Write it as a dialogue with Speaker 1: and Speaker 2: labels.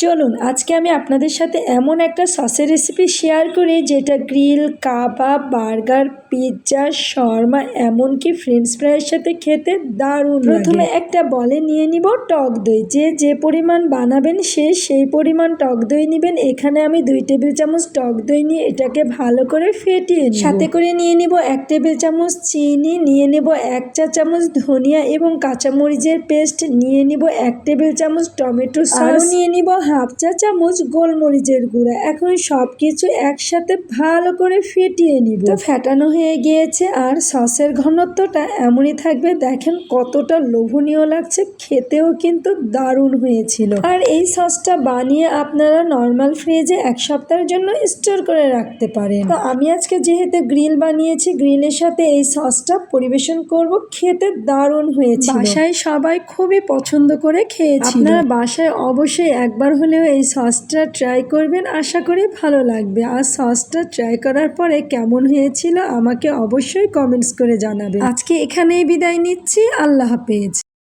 Speaker 1: চলুন আজকে আমি আপনাদের সাথে এমন একটা সসের রেসিপি শেয়ার করি যেটা গ্রিল, কাবাব, বার্গার, পিৎজা, শর্মা এমনকি ফ্রেঞ্চ ফ্রাইয়ের সাথে খেতে দারুণ লাগে। প্রথমে একটা বলে নিয়ে নিব টক দই। যে পরিমাণ বানাবেন সেই পরিমাণ টক দই নেবেন। এখানে আমি 2 টেবিল চামচ টক দই নিয়ে এটাকে ভালো করে ফেটিয়ে নিব। সাথে করে নিয়ে নিব 1 টেবিল চামচ চিনি, নিয়ে নিব 1 চা চামচ ধনিয়া এবং কাঁচামরিচের পেস্ট, নিয়ে নিব 1 টেবিল চামচ টমেটো সস, নিয়ে নিব 1/2 চা চামচ গোলমরিচের গুঁড়া। এখন সবকিছু একসাথে ভালো করে ফেটিয়ে নিব। তো ফেটানো হয়ে গিয়েছে আর সসের ঘনত্বটা এমনই থাকবে। দেখেন কতটা লোভনীয় লাগছে, খেতেও কিন্তু দারুণ হয়েছিল। আর এই সসটা বানিয়ে আপনারা নর্মাল ফ্রিজে 1 সপ্তাহের জন্য স্টোর করে রাখতে পারেন। তো আমি আজকে যেহেতু গ্রিল বানিয়েছি, গ্রিলের সাথে এই সসটা পরিবেশন করব। খেতে দারুণ হয়েছিল, বাসায় সবাই খুবই পছন্দ করে খেয়েছিল। আপনারা বাসায় অবশ্যই একবার হলেও এই সসটা ট্রাই করবেন, আশা করি ভালো লাগবে। আর সসটা ট্রাই করার পরে কেমন হয়েছিল আমাকে অবশ্যই কমেন্টস করে জানাবেন। আজকে এখানেই বিদায় নিচ্ছি, আল্লাহ হাফেজ।